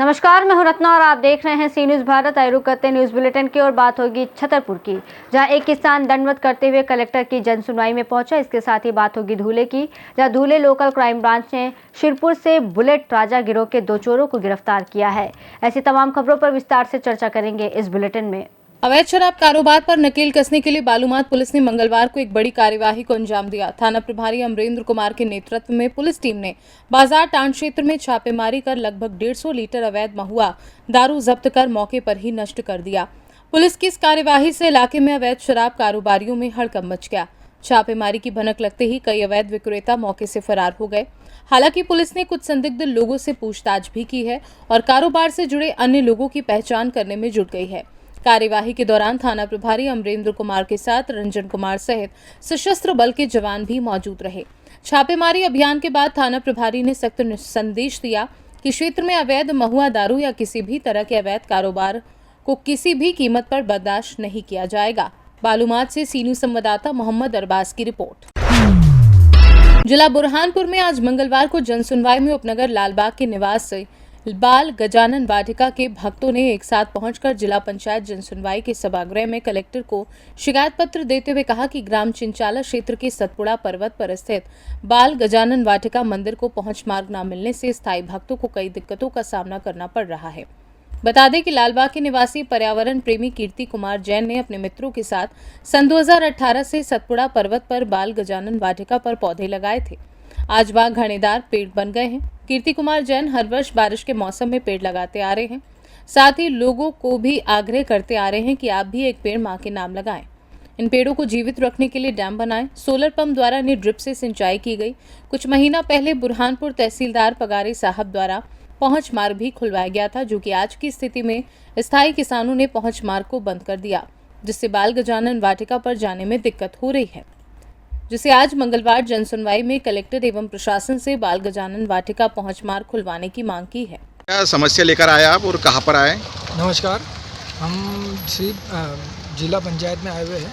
नमस्कार, मैं हूं रत्ना और आप देख रहे हैं सी न्यूज़ भारत। आए रुक करते न्यूज़ बुलेटिन की और बात होगी छतरपुर की, जहां एक किसान दंडवत करते हुए कलेक्टर की जन सुनवाई में पहुंचा। इसके साथ ही बात होगी धूले की, जहां धूले लोकल क्राइम ब्रांच ने शिरपुर से बुलेट राजा गिरोह के 2 चोरों को गिरफ्तार किया है। ऐसी तमाम खबरों पर विस्तार से चर्चा करेंगे इस बुलेटिन में। अवैध शराब कारोबार पर नकेल कसने के लिए बालूमाथ पुलिस ने मंगलवार को एक बड़ी कार्यवाही को अंजाम दिया। थाना प्रभारी अमरेंद्र कुमार के नेतृत्व में पुलिस टीम ने बाजार टांड क्षेत्र में छापेमारी कर लगभग 150 लीटर अवैध महुआ दारू जब्त कर मौके पर ही नष्ट कर दिया। पुलिस की इस कार्यवाही से इलाके में अवैध शराब कारोबारियों में हड़कंप मच गया। छापेमारी की भनक लगते ही कई अवैध विक्रेता मौके से फरार हो गए। हालांकि पुलिस ने कुछ संदिग्ध लोगों से पूछताछ भी की है और कारोबार से जुड़े अन्य लोगों की पहचान करने में जुट गई है। कार्यवाही के दौरान थाना प्रभारी अमरेंद्र कुमार के साथ रंजन कुमार सहित सशस्त्र बल के जवान भी मौजूद रहे। छापेमारी अभियान के बाद थाना प्रभारी ने सख्त संदेश दिया कि क्षेत्र में अवैध महुआ दारू या किसी भी तरह के अवैध कारोबार को किसी भी कीमत पर बर्दाश्त नहीं किया जाएगा। बालूमाथ से सी न्यूज़ संवाददाता मोहम्मद अरबाज की रिपोर्ट। जिला बुरहानपुर में आज मंगलवार को जन सुनवाई में उपनगर लालबाग के निवास से बाल गजानन वाटिका के भक्तों ने एक साथ पहुंचकर जिला पंचायत जन सुनवाई के सभागृह में कलेक्टर को शिकायत पत्र देते हुए कहा कि ग्राम चिंचाला क्षेत्र के सतपुड़ा पर्वत पर स्थित बाल गजानन वाटिका मंदिर को पहुंच मार्ग न मिलने से स्थायी भक्तों को कई दिक्कतों का सामना करना पड़ रहा है। बता दें कि लालबाग के निवासी पर्यावरण प्रेमी कीर्ति कुमार जैन ने अपने मित्रों के साथ सन 2018 से सतपुड़ा पर्वत पर बाल गजानन वाटिका पर पौधे लगाए थे। आज वहां घनेदार पेड़ बन गए हैं। कीर्ति कुमार जैन हर वर्ष बारिश के मौसम में पेड़ लगाते आ रहे हैं। साथ ही लोगों को भी आग्रह करते आ रहे हैं कि आप भी एक पेड़ मां के नाम लगाएं। इन पेड़ों को जीवित रखने के लिए डैम बनाएं। सोलर पंप द्वारा इन्हें ड्रिप से सिंचाई की गई। कुछ महीना पहले बुरहानपुर तहसीलदार पगारी साहब द्वारा पहुंच मार्ग भी खुलवाया गया था, जो कि आज की स्थिति में स्थायी किसानों ने पहुंच मार्ग को बंद कर दिया, जिससे बाल गजानन वाटिका पर जाने में दिक्कत हो रही है। जिसे आज मंगलवार जन सुनवाई में कलेक्टर एवं प्रशासन से बाल गजानन वाटिका पहुंच मार्ग खुलवाने की मांग की है। क्या समस्या लेकर आए आप और कहां पर आए? नमस्कार, हम श्री जिला पंचायत में आए हुए हैं।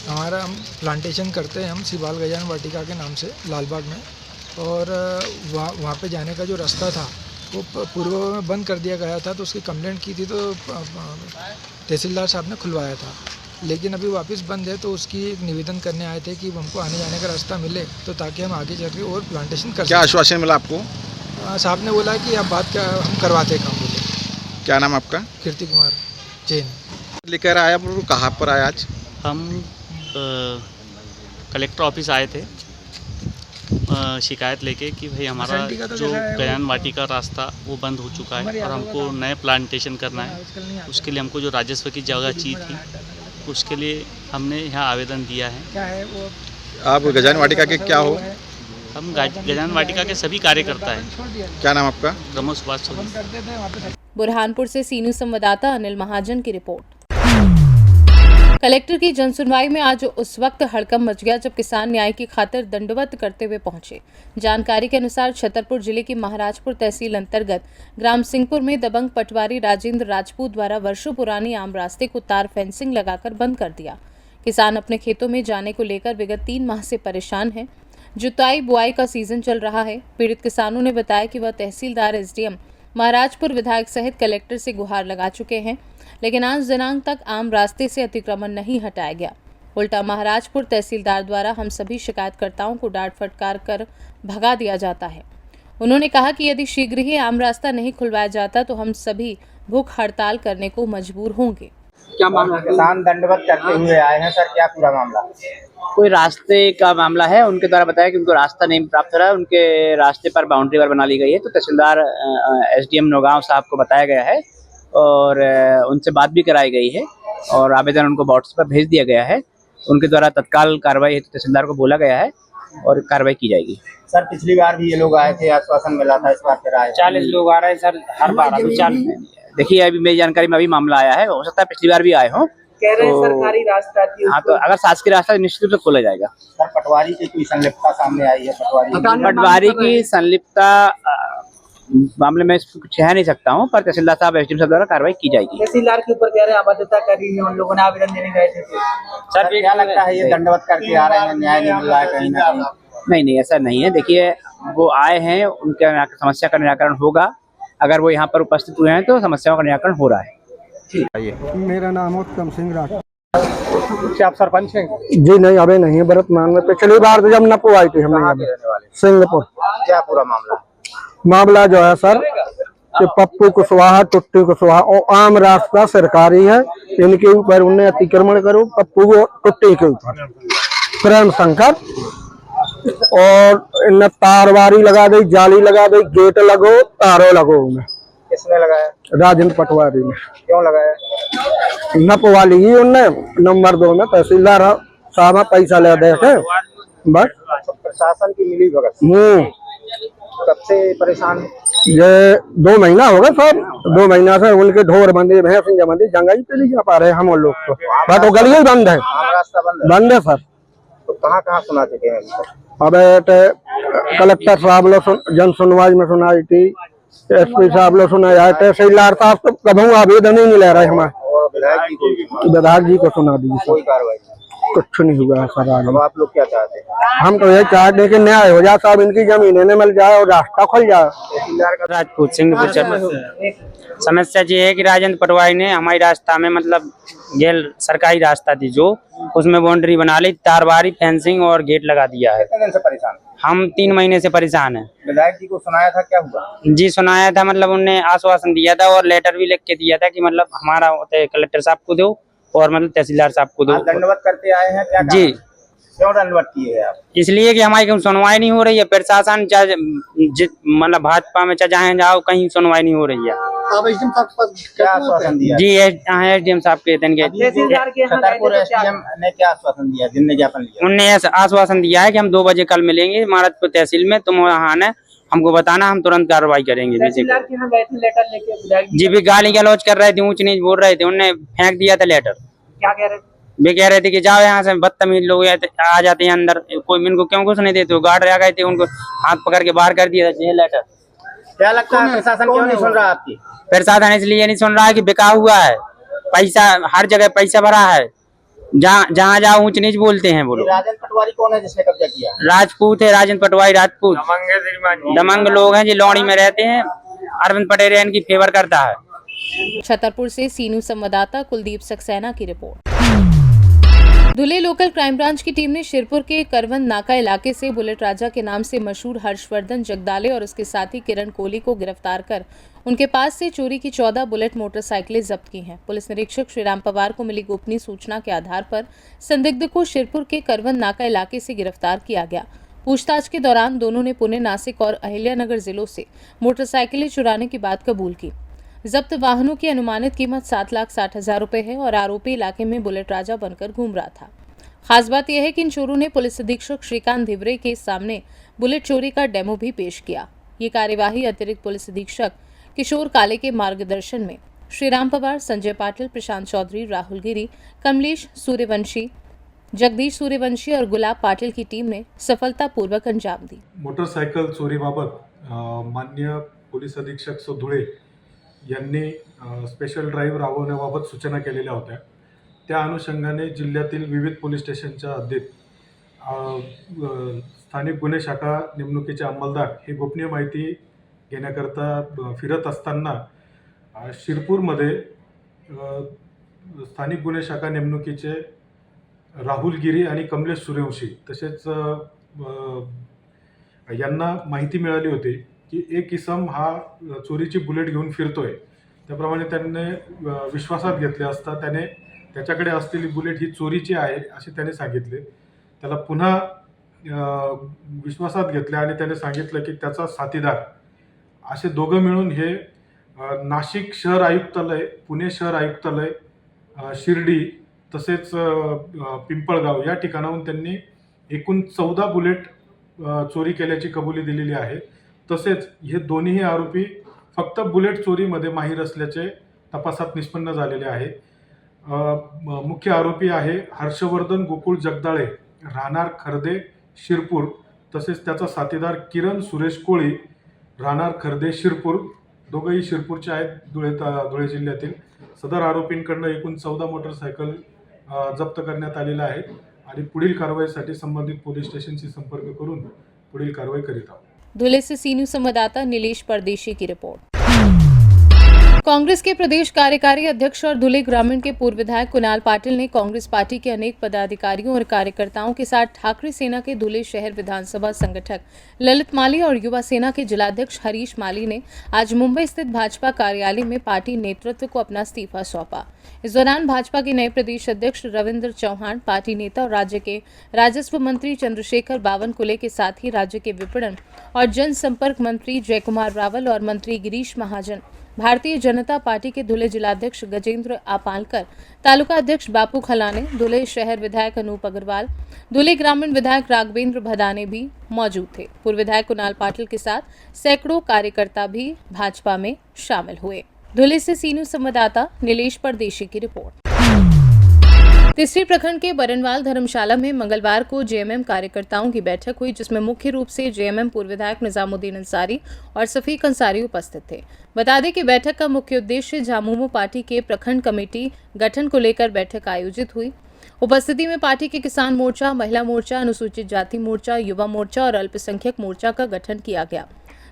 हम प्लांटेशन करते हैं हम श्री बाल गजानन वाटिका के नाम से लालबाग में, और वहाँ पे जाने का जो रास्ता था वो पूर्व में बंद कर दिया गया था। तो उसकी कंप्लेंट की थी तो तहसीलदार साहब ने खुलवाया था, लेकिन अभी वापस बंद है। तो उसकी एक निवेदन करने आए थे कि हमको आने जाने का रास्ता मिले तो ताकि हम आगे चल के और प्लांटेशन कर सकें। क्या आश्वासन मिला आपको? साहब ने बोला कि आप बात क्या हम करवाते काम बोले। क्या नाम आपका? कीर्ति कुमार जैन। लेकर आया और कहाँ पर आया आज? हम कलेक्टर ऑफिस आए थे शिकायत लेके कि भाई हमारा जो गजानन वाटिका रास्ता वो बंद हो चुका है और हमको नए प्लांटेशन करना है। उसके लिए हमको जो राजस्व की जगह चाहिए थी, उसके लिए हमने यहाँ आवेदन दिया है। क्या है वो? आप गजानन वाटिका के क्या हो? हम गजानन वाटिका के सभी कार्यकर्ता हैं। क्या नाम आपका? प्रमोद सुभाष सोनी। बुरहानपुर से सी न्यूज़ संवाददाता अनिल महाजन की रिपोर्ट। कलेक्टर की जनसुनवाई में आज उस वक्त हड़कंप मच गया जब किसान न्याय की खातिर दंडवत करते हुए पहुंचे। जानकारी के अनुसार छतरपुर जिले की महाराजपुर तहसील अंतर्गत ग्राम सिंहपुर में दबंग पटवारी राजेंद्र राजपूत द्वारा वर्षों पुरानी आम रास्ते को तार फेंसिंग लगाकर बंद कर दिया। किसान अपने खेतों में जाने को लेकर विगत 3 माह से परेशान है। जुताई बुआई का सीजन चल रहा है। पीड़ित किसानों ने बताया कि वह तहसीलदार, एसडीएम, महाराजपुर विधायक सहित कलेक्टर से गुहार लगा चुके हैं, लेकिन आज दिनांक तक आम रास्ते से अतिक्रमण नहीं हटाया गया। उल्टा महाराजपुर तहसीलदार द्वारा हम सभी शिकायतकर्ताओं को डांट फटकार कर भगा दिया जाता है। उन्होंने कहा कि यदि शीघ्र ही आम रास्ता नहीं खुलवाया जाता तो हम सभी भूख हड़ताल करने को मजबूर होंगे। क्या मामला? किसान दंडवत करते हुए आए हैं सर, क्या पूरा मामला? कोई रास्ते का मामला है। उनके द्वारा बताया कि उनको रास्ता नहीं प्राप्त हो रहा है, उनके रास्ते पर बाउंड्री वाल बना ली गई है। तो तहसीलदार एसडीएम नौगांव साहब को बताया गया है और उनसे बात भी कराई गई है और आवेदन उनको व्हाट्सएप पर भेज दिया गया है। उनके द्वारा तत्काल कार्रवाई हेतु तहसीलदार को बोला गया है और कार्रवाई की जाएगी। सर पिछली बार भी ये लोग आए थे, आश्वासन मिला था, इस बार फिर आए 40 लोग आ रहे हैं सर, हर बार अभी 40। देखिए अभी मेरी जानकारी में अभी मामला आया है, हो सकता है पिछली बार भी आए हों। कह रहे हैं सरकारी रास्ता थी। हाँ, तो अगर शासकीय रास्ता निश्चित रूप से खोला जाएगा। सर पटवारी की कोई संलिप्तता सामने आई है? पटवारी की संलिप्तता मामले में कुछ कह नहीं सकता हूँ, पर तहसीलदार साहब, एसडीएम साहब द्वारा कार्रवाई की जाएगी। तहसीलदार के ऊपर कह रहे हैं अबाध्यता कर रही है, उन लोगों ने आवेदन देने गए थे। सर क्या लगता है ये दंडवत करके आ रहे हैं, न्याय नहीं मिल रहा है कहीं ना कहीं? नहीं, ऐसा नहीं है। देखिए वो आए हैं, उनके समस्या का निराकरण होगा अगर वो यहाँ पर उपस्थित हुए हैं तो समस्याओं का निराकरण हो रहा है। मेरा नाम उत्तम सिंह राठौर। क्या आप सरपंच हैं? जी नहीं, अभी नहीं है वर्तमान में। पिछली बार तो जब नपो आई थी हमने कहाँ के रहने वाले? सिंगापुर। क्या पूरा मामला? मामला जो है सर कि पप्पू कुशवाहा, टुट्टी कुशवाहा और आम रास्ता सरकारी है, इनके ऊपर उन्हें अतिक्रमण करो, पप्पू को टुट्टी के ऊपर प्रेम शंकर, और इन्हें तारवारी लगा दी, जाली लगा दी, गेट लगो, तारो लगो। उन्हें किसने लगाया? राजेंद्र पटवारी ने। क्यों लगाया? नपवाली ही उनने नंबर 2 में तहसीलदार साहब पैसा ले दे थे बस। प्रशासन की मिली भगत कब से परेशान? ये 2 महीना हो गया सर। 2 महीना से उनके ढोर बंदे, भैंस बंदी, जंगाई पे नहीं जा पा रहे हम लोग तो। बट वो गली ही बंद है, आम रास्ता बंद है सर। तो कहाँ सुना चुके हैं? अब कलेक्टर साहब लोग जन सुनवाई में सुनाई थी, SP साहब लोग सुनाया है, तहसीलदार साहब तो कभी आवेदन ही नहीं ले रहे हमारे। और विधायक जी को सुना दीजिए कोई सर। कार्रवाई नहीं। कुछ नहीं हुआ है सर। अब आप लोग क्या चाहते हैं? हम तो यही चाहते हैं कि न्याय हो जाए साहब, इनकी जमीन इन्हें मिल जाए और रास्ता खुल जाए। राजपूत सिंह समस्या ये है कि राजेंद्र पटवारी ने हमारी रास्ता में मतलब गैर सरकारी रास्ता थी जो, उसमें बाउंड्री बना ली, तारवारी, फेंसिंग और गेट लगा दिया है। कितने दिन से परेशान? हम 3 महीने से परेशान हैं। विधायक जी को सुनाया था, क्या हुआ? जी सुनाया था, मतलब उनने आश्वासन दिया था और लेटर भी लिख के दिया था कि मतलब हमारा कलेक्टर साहब को दो और मतलब तहसीलदार साहब को दो। आप दंडवत करते आए हैं क्या? जी। क्यों दंडवत किए हैं आप? इसलिए कि हमारी कहीं सुनवाई नहीं हो रही है। प्रशासन चाहे मतलब भाजपा में चाहे जहाँ जाओ कहीं सुनवाई नहीं हो रही है। क्या आश्वासन दिया? जी SDM साहब के छतरपुर SDM ने क्या आश्वासन दिया? जिनने ज्ञापन लिया उनने ऐसा आश्वासन दिया है कि हम 2 बजे कल मिलेंगे महाराजपुर तहसील में, तुम वहाँ आना, हमको बताना, हम तुरंत कार्रवाई करेंगे। जी भी गाली गलौज कर रहे थे, ऊंच नीच बोल रहे थे, उनने फेंक दिया था लेटर। क्या कह रहे थे? वे कह रहे थे कि जाओ यहाँ से, बदतमीज लोग आ जाते हैं अंदर, कोई इनको क्यों कुछ नहीं देते हो। गार्ड आ गए थे, उनको हाथ पकड़ के बाहर कर दिया था ये लेटर। क्या लगता है प्रशासन क्यों नहीं सुन रहा आपकी? प्रशासन इसलिए नहीं सुन रहा है कि बिका हुआ है, पैसा हर जगह पैसा भरा है, जहाँ जाओ ऊंच नीच बोलते हैं वो लोग। राजेंद्र पटवारी कौन है जिसने कब्जा किया? राजपूत है, राजेंद्र पटवारी राजपूत दमंग लोग हैं जो लौड़ी में रहते हैं। अरविंद पटेल इनकी फेवर करता है। छतरपुर से सीनू संवाददाता कुलदीप सक्सेना की रिपोर्ट। धुले लोकल क्राइम ब्रांच की टीम ने शिरपुर के करवन नाका इलाके से बुलेट राजा के नाम से मशहूर हर्षवर्धन जगदाले और उसके साथी किरण कोहली को गिरफ्तार कर उनके पास से चोरी की 14 बुलेट मोटरसाइकिलें जब्त की हैं। पुलिस निरीक्षक श्रीराम पवार को मिली गोपनीय सूचना के आधार पर संदिग्ध को शिरपुर के करवन नाका इलाके से गिरफ्तार किया गया। पूछताछ के दौरान दोनों ने पुणे, नासिक और अहिल्यानगर जिलों से मोटरसाइकिलें चुराने की बात कबूल की। जब्त वाहनों की अनुमानित कीमत 7,60,000 रुपए है और आरोपी इलाके में बुलेट राजा बनकर घूम रहा था। खास बात यह है कि इन चोरों ने पुलिस अधीक्षक श्रीकांत धिवरे के सामने बुलेट चोरी का डेमो भी पेश किया। ये कार्यवाही अतिरिक्त पुलिस अधीक्षक किशोर काले के मार्गदर्शन में श्रीराम पवार, संजय पाटिल, प्रशांत चौधरी, राहुल गिरी, कमलेश सूर्यवंशी, जगदीश सूर्यवंशी और गुलाब पाटिल की टीम ने सफलतापूर्वक अंजाम दी। मोटरसायकल चोरीबाबत माननीय पोलीस अधीक्षक धुळे यांनी स्पेशल ड्राईव्ह राबवण्याबाबत सूचना केलेल्या होत्या। त्या अनुषंगाने जिल्ह्यातील विविध पोलीस स्टेशनच्या हद्दीत स्थानिक गुन्हे शाखा नेमणुकीचे अंमलदार हे गोपनीय माहिती घेण्याकरता फिरत असताना शिरपूरमध्ये स्थानिक गुन्हे शाखा नेमणुकीचे राहुल गिरी आणि कमलेश सूर्यवंशी तसेच यांना माहिती मिळाली होती की एक इसम हा चोरीची बुलेट घेऊन फिरतोय। त्याप्रमाणे त्यांनी विश्वासात घेतले असता त्याने त्याच्याकडे असलेली बुलेट ही चोरीची आहे असे त्याने सांगितले। त्याला पुन्हा विश्वासात घेतले आणि त्याने सांगितलं की त्याचा साथीदार असे दोघं मिळून हे नाशिक शहर आयुक्तालय, पुणे शहर आयुक्तालय, शिर्डी तसेच पिंपळगाव या ठिकाणाहून त्यांनी एकूण 14 बुलेट चोरी केल्याची कबुली दिलेली आहे। तसेच हे दोन्ही आरोपी फक्त बुलेट चोरीमध्ये माहीर असल्याचे तपासात निष्पन्न झालेले आहे। मुख्य आरोपी आहे हर्षवर्धन गोकुळ जगदाळे, राहणार खर्दे, शिरपूर, तसेच त्याचा साथीदार किरण सुरेश कोळी, राहणार खर्दे, शिरपूर, दोघंही शिरपूरचे आहेत, धुळे जिल्ह्यातील। सदर आरोपींकडून एकूण 14 मोटरसायकल जप्त करण्यात आलेला आहे आणि पुढील कारवाईसाठी संबंधित पोलीस स्टेशनशी संपर्क करून पुढील कारवाई करीत आहोत। धुले से सीनू संवाददाता नीलेश परदेशी की रिपोर्ट। कांग्रेस के प्रदेश कार्यकारी अध्यक्ष और धुले ग्रामीण के पूर्व विधायक कुणाल पाटिल ने कांग्रेस पार्टी के अनेक पदाधिकारियों और कार्यकर्ताओं के साथ ठाकरे सेना के धुले शहर विधानसभा संगठक ललित माली और युवा सेना के जिलाध्यक्ष हरीश माली ने आज मुंबई स्थित भाजपा कार्यालय में पार्टी नेतृत्व को अपना इस्तीफा सौंपा। इस दौरान भाजपा के नए प्रदेश अध्यक्ष रविंद्र चौहान, पार्टी नेता और राज्य के राजस्व मंत्री चंद्रशेखर बावनकुले के साथ ही राज्य के विपणन और जनसंपर्क मंत्री जयकुमार रावल और मंत्री गिरीश महाजन, भारतीय जनता पार्टी के धुले जिलाध्यक्ष गजेंद्र आपालकर, तालुका अध्यक्ष बापू खलाने, धुले शहर विधायक अनूप अग्रवाल, धुले ग्रामीण विधायक राघवेंद्र भदाने भी मौजूद थे। पूर्व विधायक कुणाल पाटिल के साथ सैकड़ों कार्यकर्ता भी भाजपा में शामिल हुए। धुले से सी न्यूज़ संवाददाता नीलेश परदेशी की रिपोर्ट। तीसरी प्रखंड के बरनवाल धर्मशाला में मंगलवार को जेएमएम कार्यकर्ताओं की बैठक हुई, जिसमें मुख्य रूप से जेएमएम पूर्व विधायक निजामुद्दीन अंसारी और सफीक अंसारी उपस्थित थे। बता दें कि बैठक का मुख्य उद्देश्य झामुमो पार्टी के प्रखंड कमेटी गठन को लेकर बैठक आयोजित हुई। उपस्थिति में पार्टी के किसान मोर्चा, महिला मोर्चा, अनुसूचित जाति मोर्चा, युवा मोर्चा और अल्पसंख्यक मोर्चा का गठन किया गया,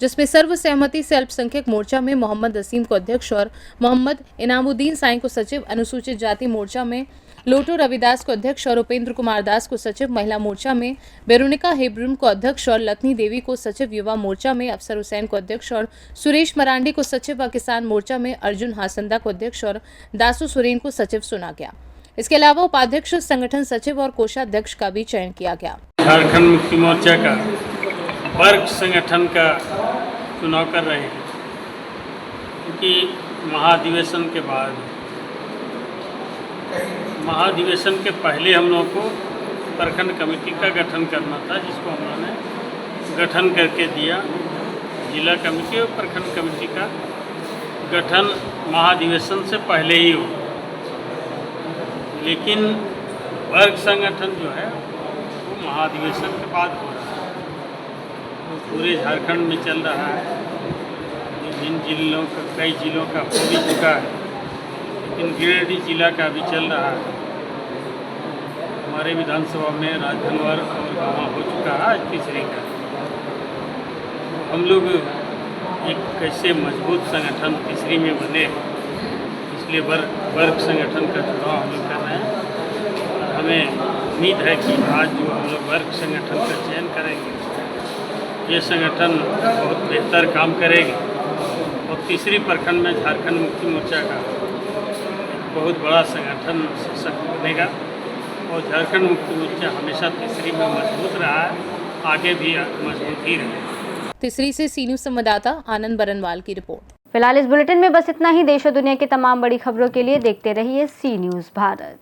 जिसमें सर्वसहमति से अल्पसंख्यक मोर्चा में मोहम्मद असीम को अध्यक्ष और मोहम्मद इनामुद्दीन साईं को सचिव, अनुसूचित जाति मोर्चा में लोटो रविदास को अध्यक्ष और उपेंद्र कुमार दास को सचिव, महिला मोर्चा में बेरोनिका हेब्रुम को अध्यक्ष और लतनी देवी को सचिव, युवा मोर्चा में अफसर हुसैन को अध्यक्ष और सुरेश मरांडी को सचिव व किसान मोर्चा में अर्जुन हासंदा को अध्यक्ष और दासू सुरेन को सचिव चुना गया। इसके अलावा उपाध्यक्ष, संगठन सचिव और कोषाध्यक्ष का भी चयन किया गया। झारखंड मुक्ति मोर्चा का वर्ग संगठन का चुनाव कर रहे हैं, क्योंकि महाधिवेशन के बाद, महाधिवेशन के पहले हम लोगों को प्रखंड कमेटी का गठन करना था, जिसको हम लोगों ने गठन करके दिया। जिला कमेटी और प्रखंड कमेटी का गठन महाधिवेशन से पहले ही हो, लेकिन वर्ग संगठन जो है वो महाधिवेशन के बाद हो रहा है। तो पूरे झारखंड में चल रहा है, जिन जिलों का, कई जिलों का हो भी चुका है, लेकिन गिरिडीह जिला का भी चल रहा है। हमारे विधानसभा में राजधनवर और गाँव हो चुका है, आज तीसरी का। हम लोग एक कैसे मजबूत संगठन तीसरी में बने, इसलिए वर्ग संगठन का चुनाव हम लोग कर रहे हैं। और हमें उम्मीद है कि आज जो हम लोग वर्ग संगठन का चयन करेंगे, ये संगठन बहुत बेहतर काम करेगी और तीसरी प्रखंड में झारखंड मुक्ति मोर्चा का एक बहुत बड़ा संगठन सशक्त बनेगा। और झारखंड मुक्ति मोर्चा हमेशा तीसरी में मजबूत रहा है, आगे भी मजबूत ही रहेगा। तीसरी से सी न्यूज़ संवाददाता आनंद बरनवाल की रिपोर्ट। फिलहाल इस बुलेटिन में बस इतना ही। देश और दुनिया की तमाम बड़ी खबरों के लिए देखते रहिए सी न्यूज़ भारत।